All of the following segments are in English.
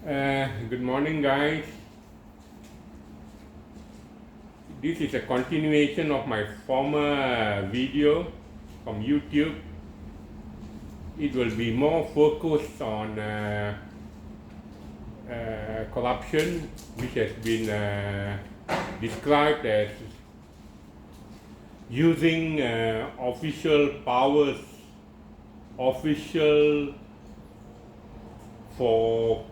Good morning, guys. This is a continuation of my former video from YouTube. It will be more focused on corruption, which has been described as using official powers, official for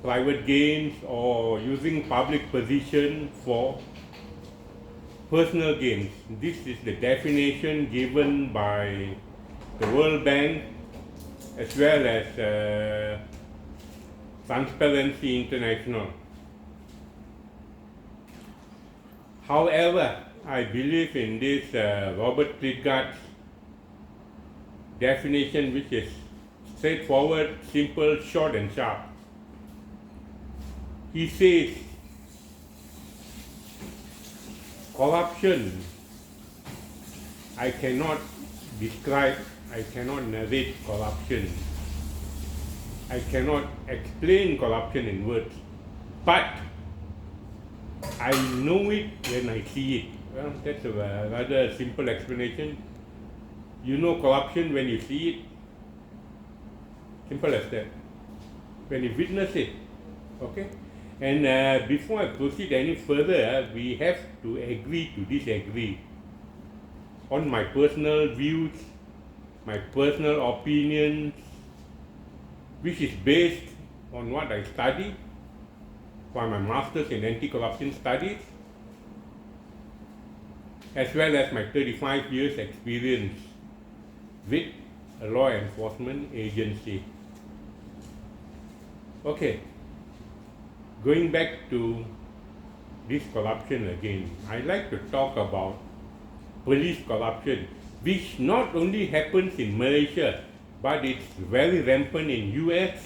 private gains, or using public position for personal gains. This is the definition given by the World Bank as well as Transparency International. However, I believe in this Robert Klitgaard's definition, which is straightforward, simple, short and sharp. He says corruption, I cannot describe, I cannot narrate corruption, I cannot explain corruption in words, but I know it when I see it. Well, that's a rather simple explanation. You know corruption when you see it. Simple as that. When you witness it. Okay? And before I proceed any further, we have to agree to disagree on my personal views, my personal opinions, which is based on what I studied for my master's in anti-corruption studies, as well as my 35 years experience with a law enforcement agency. Okay. Going back to this corruption again, I like to talk about police corruption, which not only happens in Malaysia, but it's very rampant in US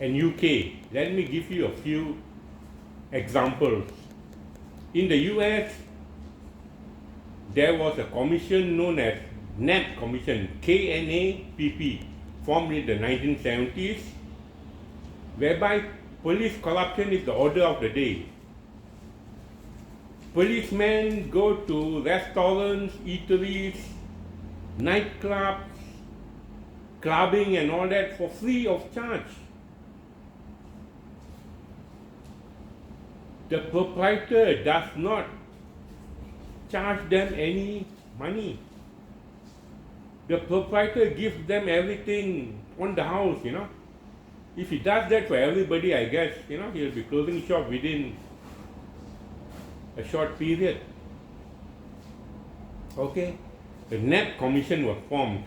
and UK. Let me give you a few examples. In the US, there was a commission known as NAPP Commission, KNAPP, formed in the 1970s, whereby police corruption is the order of the day. Policemen go to restaurants, eateries, nightclubs, clubbing and all that for free of charge. The proprietor does not charge them any money. The proprietor gives them everything on the house, you know. If he does that for everybody, I guess, you know, he'll be closing shop within a short period. Okay? The NAPP Commission was formed,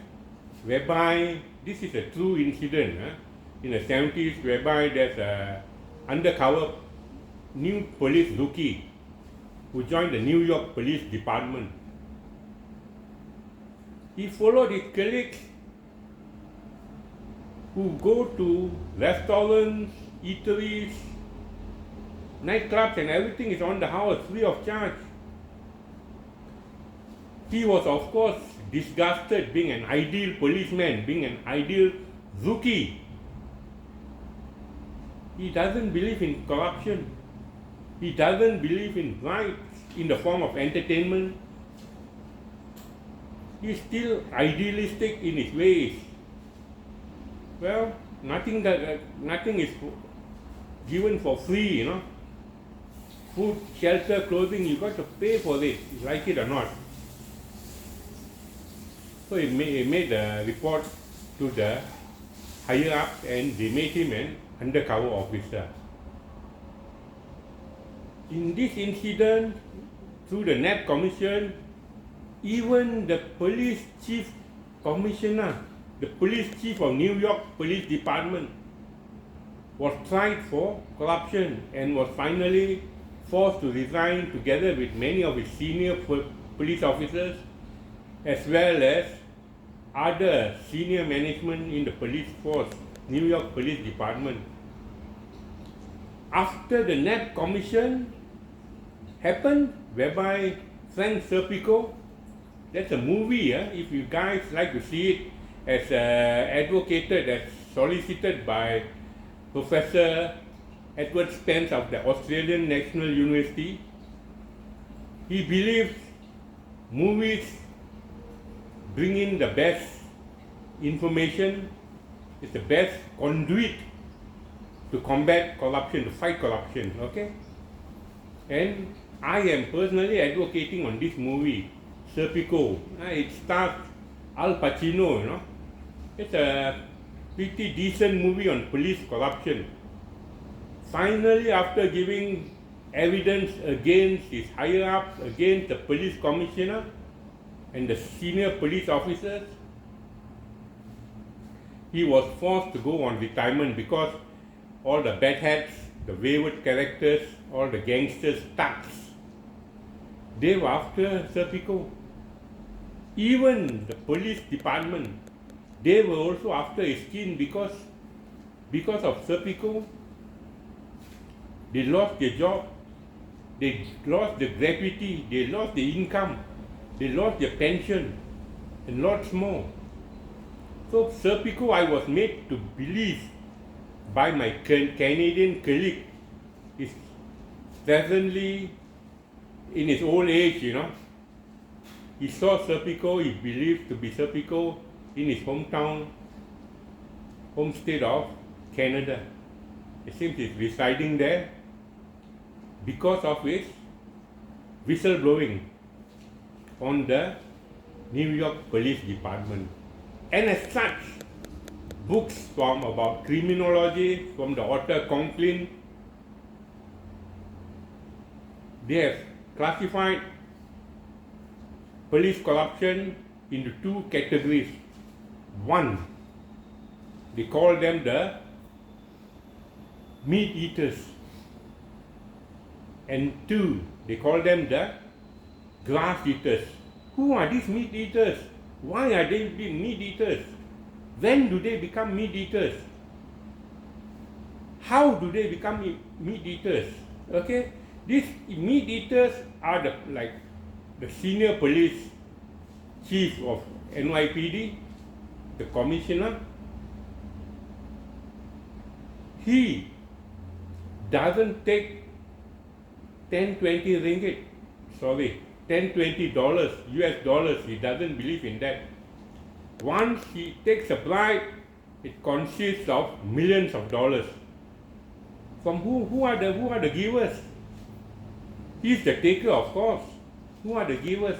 whereby this is a true incident in the 70s, whereby there's a undercover new police rookie who joined the New York Police Department. He followed his colleagues who go to restaurants, eateries, nightclubs, and everything is on the house free of charge. He was, of course, disgusted being an ideal policeman, being an ideal rookie. He doesn't believe in corruption. He doesn't believe in bribes in the form of entertainment. He's still idealistic in his ways. Well, nothing is given for free, you know. Food, shelter, clothing, you got to pay for it, you like it or not. So he made a report to the higher ups and they made him an undercover officer. In this incident, through the NAPP Commission, even the police chief commissioner, the police chief of New York Police Department, was tried for corruption and was finally forced to resign together with many of his senior police officers as well as other senior management in the police force, New York Police Department. After the NAPP Commission happened, whereby Frank Serpico, that's a movie, if you guys like to see it, as advocated, as solicited by Professor Edward Spence of the Australian National University. He believes movies bring in the best information, is the best conduit to combat corruption, to fight corruption, okay? And I am personally advocating on this movie, Serpico. It stars Al Pacino, you know. It's a pretty decent movie on police corruption. Finally, after giving evidence against his higher-ups, against the police commissioner and the senior police officers, he was forced to go on retirement because all the bad hats, the wayward characters, all the gangsters, thugs, they were after Serpico. Even the police department, they were also after his skin because of Serpico. They lost their job, they lost the gratuity, they lost the income, they lost their pension, and lots more. So Serpico, I was made to believe by my Canadian colleague, is presently in his old age, you know. He saw Serpico, he believed to be Serpico in his home state of Canada. It seems he's residing there because of his whistleblowing on the New York Police Department. And as such, books from about criminology from the author Conklin, they have classified police corruption into two categories. One, they call them the meat eaters, and two, they call them the grass eaters. Who are these meat eaters? Why are they meat eaters? When do they become meat eaters? How do they become meat eaters? Okay, these meat eaters are the senior police chief of NYPD, the commissioner. He doesn't take 10-20 ringgit, $10-20 US dollars. He doesn't believe in that. Once he takes a bribe, it consists of millions of dollars. From who are the givers? He's the taker, of course. Who are the givers?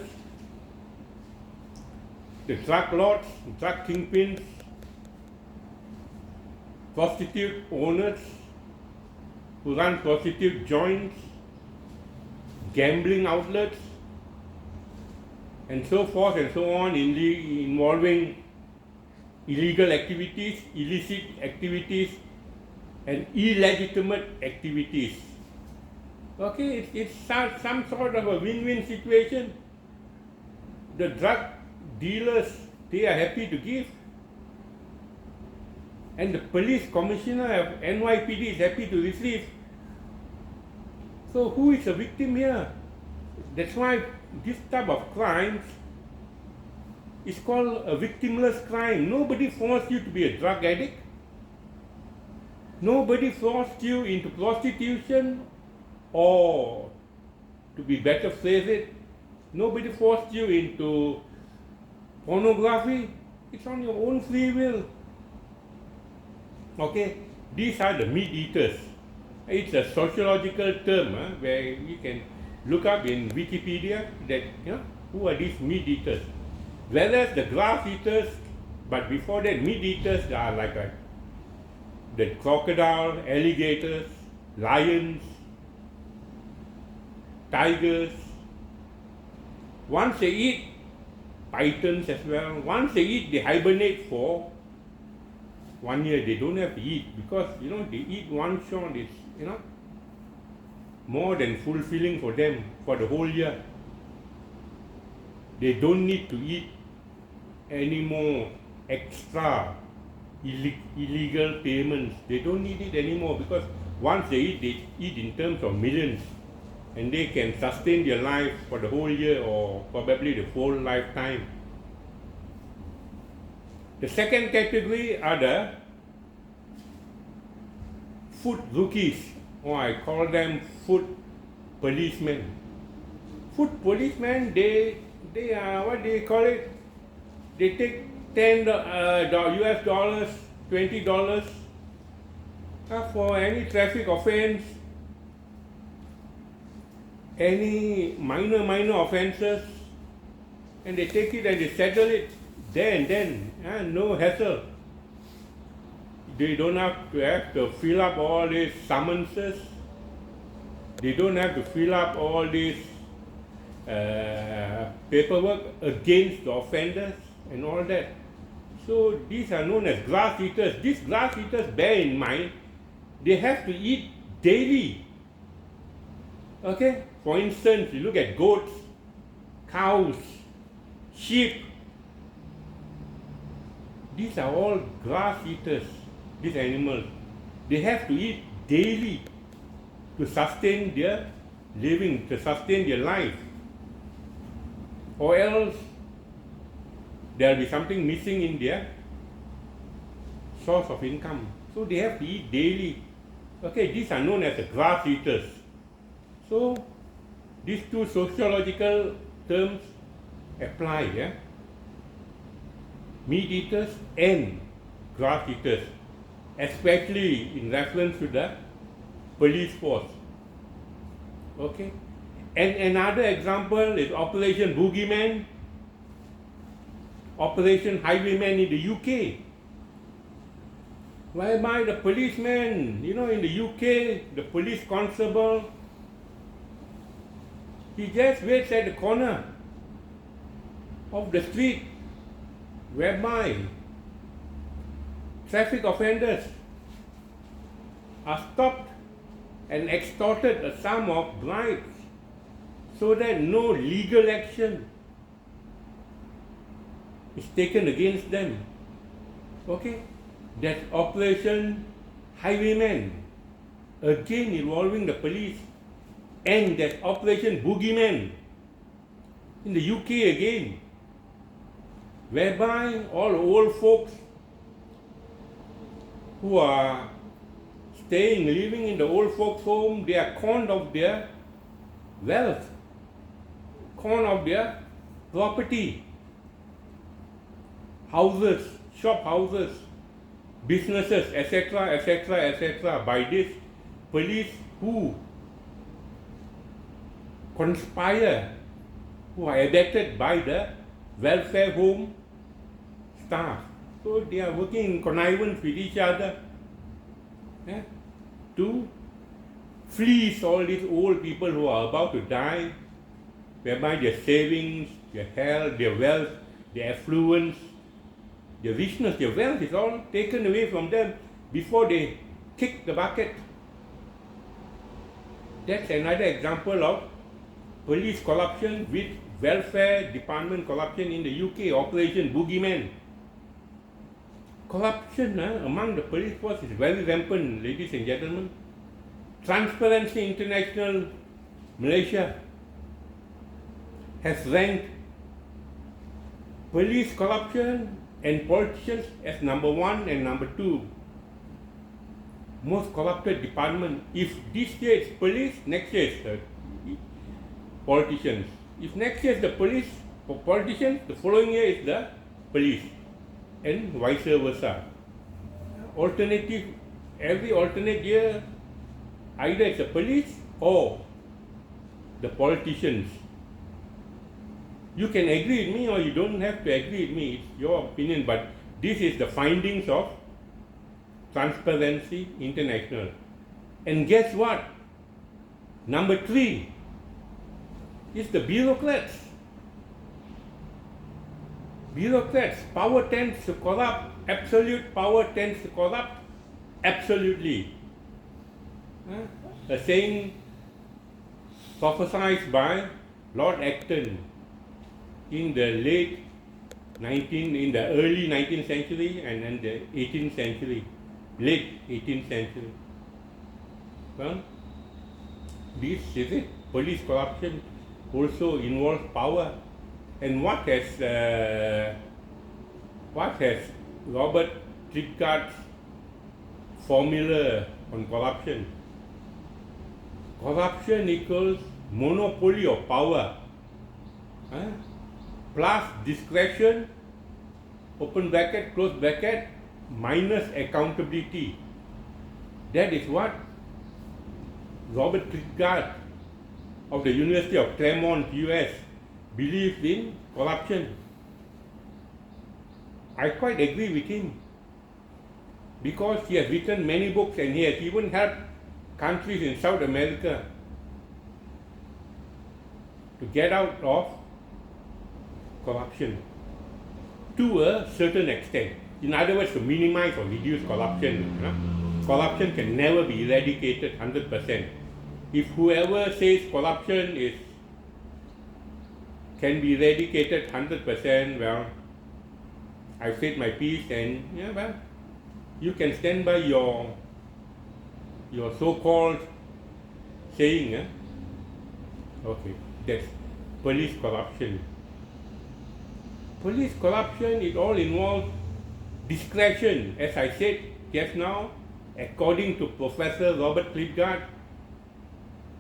The drug lords, drug kingpins, prostitute owners who run prostitute joints, gambling outlets, and so forth and so on, involving illegal activities, illicit activities, and illegitimate activities. Okay, it's some sort of a win-win situation. The drug dealers, they are happy to give, and the police commissioner of NYPD is happy to receive. So who is a victim here? That's why this type of crimes is called a victimless crime. Nobody forced you to be a drug addict. Nobody forced you into prostitution, or to be better phrased, nobody forced you into pornography. It's on your own free will. Okay, these are the meat eaters. It's a sociological term where you can look up in Wikipedia that who are these meat eaters. Whereas the grass eaters, but before that, meat eaters are like the crocodile, alligators, lions, tigers. Once they eat pythons as well. Once they eat, they hibernate for 1 year. They don't have to eat because they eat one shot. It's more than fulfilling for them for the whole year. They don't need to eat any more extra illegal payments. They don't need it anymore because once they eat in terms of millions, and they can sustain their life for the whole year or probably the whole lifetime. The second category are the food rookies. or I call them foot policemen. Foot policemen, they are, what do you call it? They take US dollars, $20 for any traffic offense, any minor offences, and they take it and they settle it there and then, no hassle. They don't have to fill up all these summonses. They don't have to fill up all these paperwork against the offenders and all that. So these are known as grass eaters. These grass eaters, bear in mind, they have to eat daily. Okay? For instance, you look at goats, cows, sheep. These are all grass eaters, these animals. They have to eat daily to sustain their living, to sustain their life. Or else there will be something missing in their source of income. So they have to eat daily. Okay, these are known as the grass eaters. So these two sociological terms apply, yeah? Meat eaters and grass eaters, especially in reference to the police force. Okay? And another example is Operation Boogeyman, Operation Highwayman in the UK, whereby the policeman, in the UK, the police constable, he just waits at the corner of the street, whereby traffic offenders are stopped and extorted a sum of bribes so that no legal action is taken against them. Okay? That Operation Highwayman, again involving the police, and that Operation Boogeyman in the UK again, whereby all old folks who are living in the old folks' home, they are conned of their wealth, conned of their property, houses, shop houses, businesses, etc., by this police who conspire, who are abetted by the welfare home staff. So they are working in connivance with each other, to fleece all these old people who are about to die, whereby their savings, their health, their wealth, their affluence, their richness, their wealth is all taken away from them before they kick the bucket. That's another example of police corruption with welfare department corruption in the UK, Operation Boogeyman. Corruption among the police force is very rampant, ladies and gentlemen. Transparency International Malaysia has ranked police corruption and politicians as number 1 and number 2 most corrupted department. If this year is police, next year is the politicians. If next year is the police for politicians, the following year is the police, and vice versa. Every alternate year, either it's the police or the politicians. You can agree with me or you don't have to agree with me, it's your opinion, but this is the findings of Transparency International. And guess what? Number 3 is the bureaucrats. Bureaucrats, power tends to corrupt, absolute power tends to corrupt, absolutely. A saying prophesied by Lord Acton in the early 19th century and then the 18th century, late 18th century. Well, this is it. Police corruption also involves power. And what has Robert Trichart's formula on corruption? corruption equals monopoly of power, plus discretion, open bracket, close bracket, minus accountability. That is what Robert Klitgard of the University of Claremont, US, believes in corruption. I quite agree with him, because he has written many books and he has even helped countries in South America to get out of corruption to a certain extent. In other words, to minimize or reduce corruption. Corruption can never be eradicated 100%. If whoever says corruption can be eradicated 100%, well, I've said my piece, and you can stand by your so-called saying. Okay, that's police corruption. Police corruption, it all involves discretion, as I said just now, according to Professor Robert Klitgard.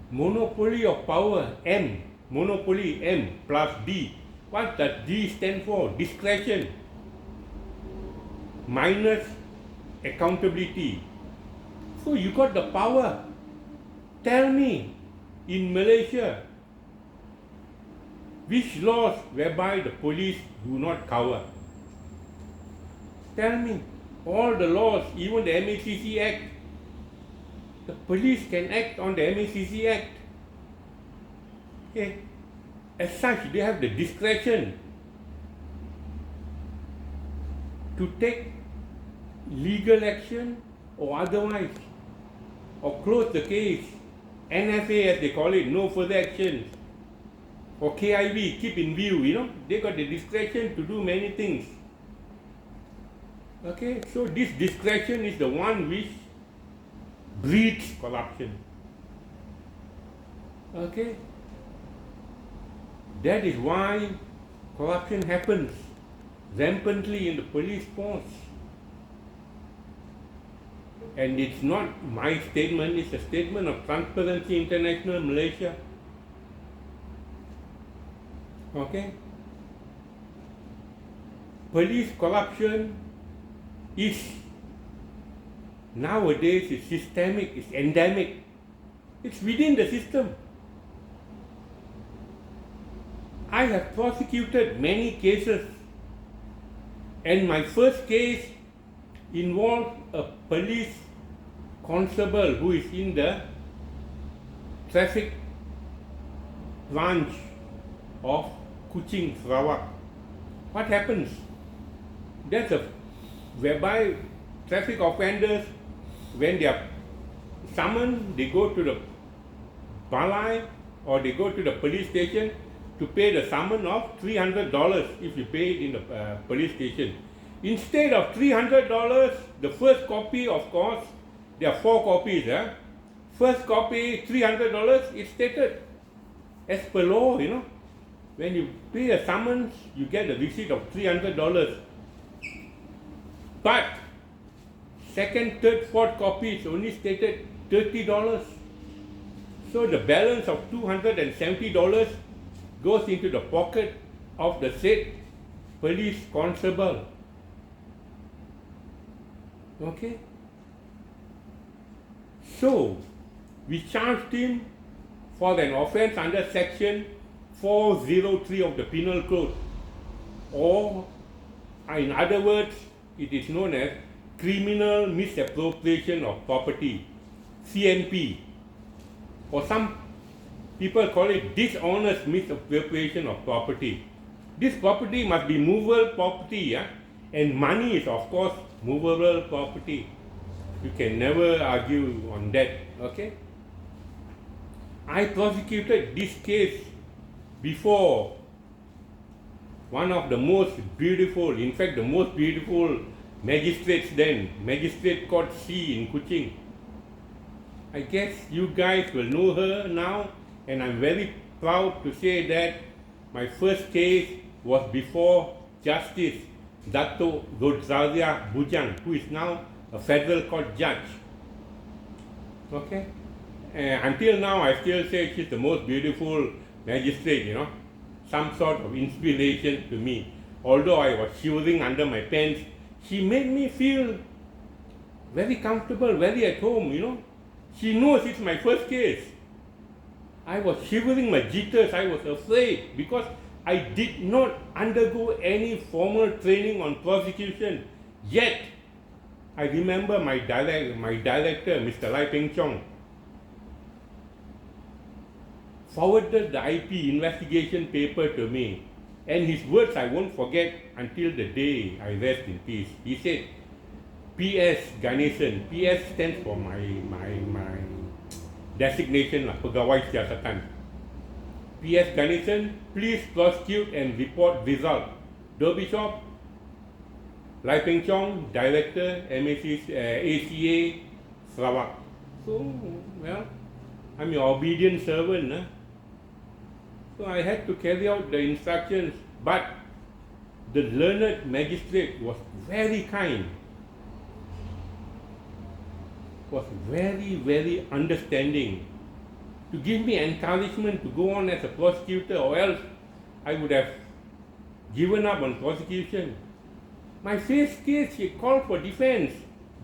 Monopoly of power, M, monopoly M plus D. What does D stand for? Discretion minus accountability. So you got the power. Tell me, in Malaysia, which laws whereby the police do not cover? Tell me, all the laws, even the MACC Act, the police can act on the MACC Act. Okay. As such, they have the discretion to take legal action or otherwise, or close the case. NFA, as they call it, no further action. Or KIV, keep in view, they got the discretion to do many things. Okay, so this discretion is the one which breeds corruption. Okay, that is why corruption happens rampantly in the police force. And it's not my statement, it's a statement of Transparency International Malaysia. Okay, police corruption is nowadays is systemic, it's endemic, it's within the system. I have prosecuted many cases, and my first case involved a police constable who is in the traffic branch of Kuching, Sarawak. What happens? That's whereby traffic offenders, when they are summoned, they go to the balai or they go to the police station to pay the summon of $300 if you pay it in the police station. Instead of $300, the first copy, of course, there are 4 copies. First copy, $300, it's stated as per law, When you pay a summons, you get a receipt of $300. But second, third, fourth copy is only stated $30. So the balance of $270 goes into the pocket of the said police constable. Okay? So, we charged him for an offence under section 403 of the Penal Code, or in other words, it is known as criminal misappropriation of property, CMP, or some people call it dishonest misappropriation of property. This property must be movable property, and money is of course movable property. You can never argue on that. Okay? I prosecuted this case before one of the most beautiful, in fact the most beautiful magistrates then, Magistrate Court C in Kuching. I guess you guys will know her now, and I'm very proud to say that my first case was before Justice Dato Rosaria Bujang, who is now a federal court judge. Okay? until now, I still say she's the most beautiful magistrate, some sort of inspiration to me. Although I was shivering under my pants, she made me feel very comfortable, very at home. She knows it's my first case. I was shivering my jitters, I was afraid because I did not undergo any formal training on prosecution. Yet, I remember my director, Mr. Lai Peng Chong, forwarded the IP investigation paper to me. And his words I won't forget until the day I rest in peace. He said, P.S. Ganesan. P.S. stands for my designation, Pegawai Siasatan. P.S. Ganesan, please prosecute and report result. Derbyshire, Lai Peng Chong, Director, ACA, Sarawak. So, well, I'm your obedient servant. So I had to carry out the instructions, but the learned magistrate was very kind, was very, very understanding, to give me encouragement to go on as a prosecutor, or else I would have given up on prosecution. My first case, she called for defense,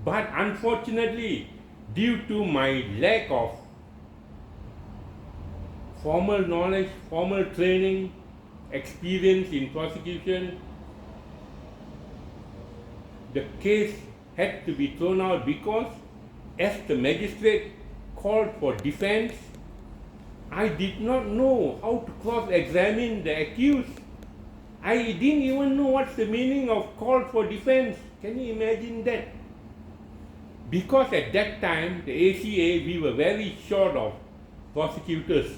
but unfortunately, due to my lack of formal knowledge, formal training, experience in prosecution, the case had to be thrown out because as the magistrate called for defense, I did not know how to cross-examine the accused. I didn't even know what's the meaning of call for defense. Can you imagine that? Because at that time, the ACA, we were very short of prosecutors.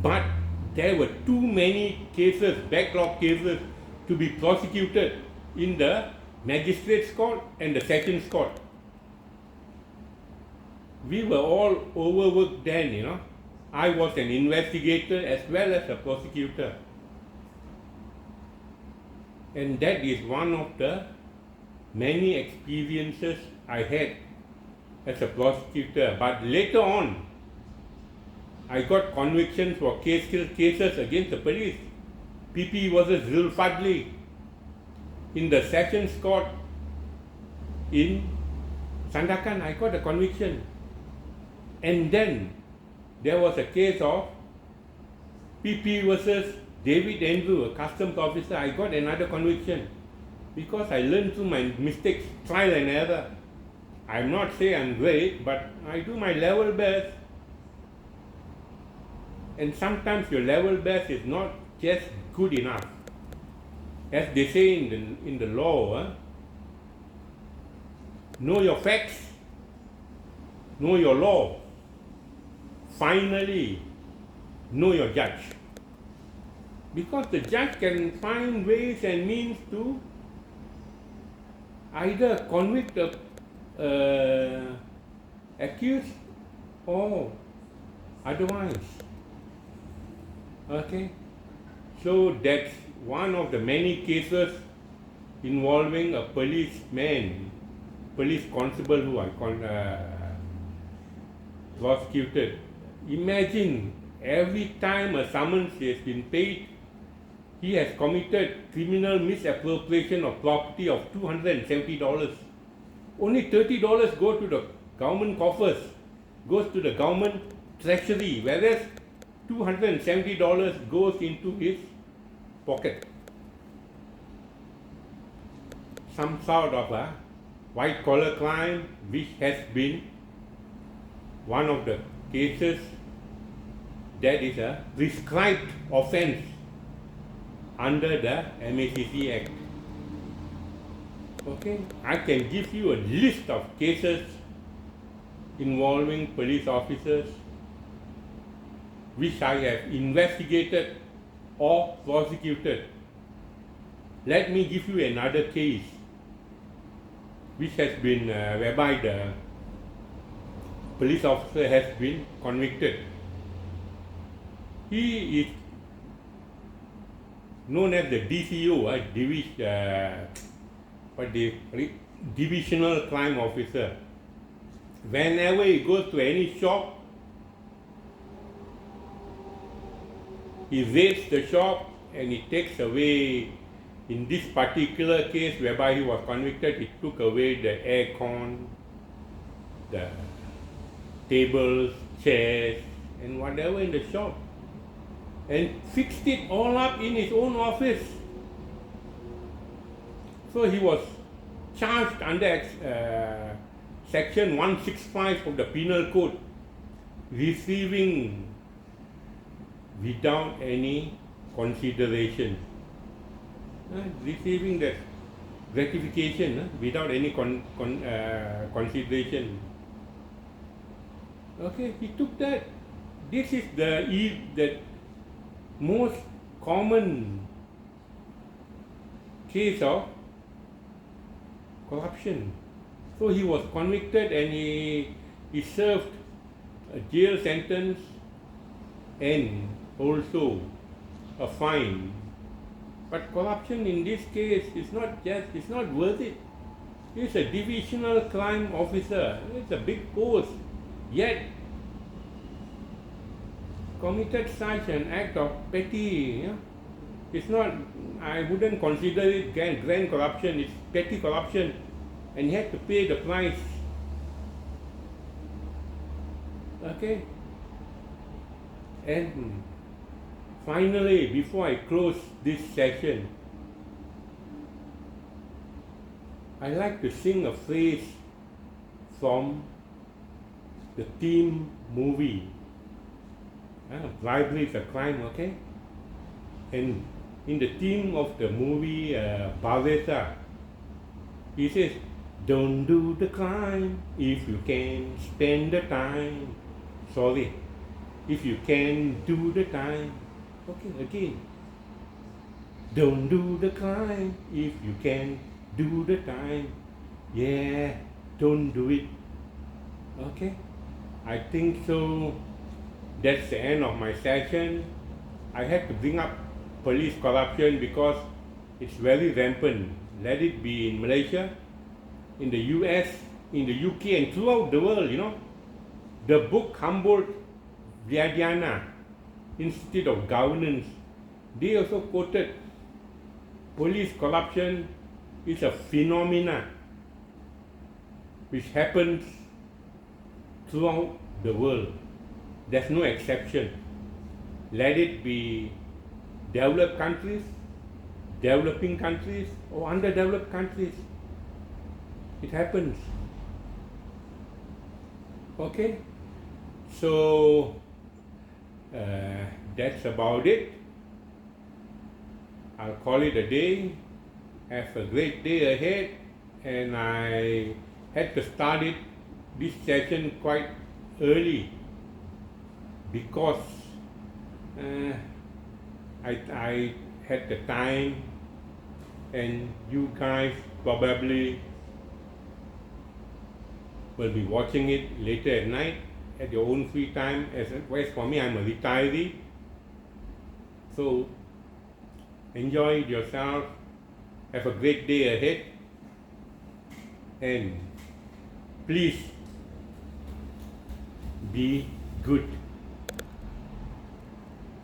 But there were too many cases, backlog cases, to be prosecuted in the magistrates court and the sessions court. We were all overworked then, I was an investigator as well as a prosecutor. And that is one of the many experiences I had as a prosecutor. But later on, I got convictions for cases against the police. PP versus Zulfadli in the Sessions Court in Sandakan. I got a conviction. And then there was a case of PP versus David Andrew, a customs officer. I got another conviction because I learned through my mistakes, trial and error. I'm not saying I'm great, but I do my level best. And sometimes your level best is not just good enough. As they say in the law, know your facts, know your law. Finally, know your judge. Because the judge can find ways and means to either convict the accused or otherwise. Okay? So that's one of the many cases involving a policeman, police constable who I prosecuted. Imagine every time a summons has been paid, he has committed criminal misappropriation of property of $270. Only $30 go to the government coffers, goes to the government treasury, whereas $270 goes into his pocket. Some sort of a white collar crime which has been one of the cases that is a prescribed offense under the MACC Act. Okay, I can give you a list of cases involving police officers which I have investigated or prosecuted. Let me give you another case which has been whereby the police officer has been convicted. He is known as the DCO, Divisional Crime Officer. whenever he goes to any shop, he raids the shop and he takes away. In this particular case whereby he was convicted, he took away the aircon, the tables, chairs, and whatever in the shop, and fixed it all up in his own office. So he was charged under section 165 of the Penal Code, receiving without any consideration. Receiving that gratification without any consideration. Okay, he took that. This is the most common case of corruption. So he was convicted and he served a jail sentence and also a fine. But corruption in this case is not worth it. He's a divisional crime officer. It's a big post. Yet committed such an act of petty, it's not, I wouldn't consider it grand corruption, it's petty corruption, and he had to pay the price. Okay? And finally, before I close this session, I like to sing a phrase from the theme movie. Bribery is a crime, okay? And in the theme of the movie Bhavesa, he says, don't do the crime if you can spend the time. Sorry, if you can do the time. Okay, again. Don't do the crime if you can do the time. Yeah, don't do it. Okay, I think so. That's the end of my session. I had to bring up police corruption because it's very rampant. Let it be in Malaysia, in the US, in the UK, and throughout the world, The book Humboldt Viadiana, Institute of Governance, they also quoted police corruption is a phenomena which happens throughout the world. There's no exception. Let it be developed countries, developing countries, or underdeveloped countries. It happens. Okay? So, that's about it. I'll call it a day. Have a great day ahead. And I had to start this session quite early because I had the time, and you guys probably will be watching it later at night at your own free time. As for me, I'm a retiree, so enjoy it yourself. Have a great day ahead, and please be good.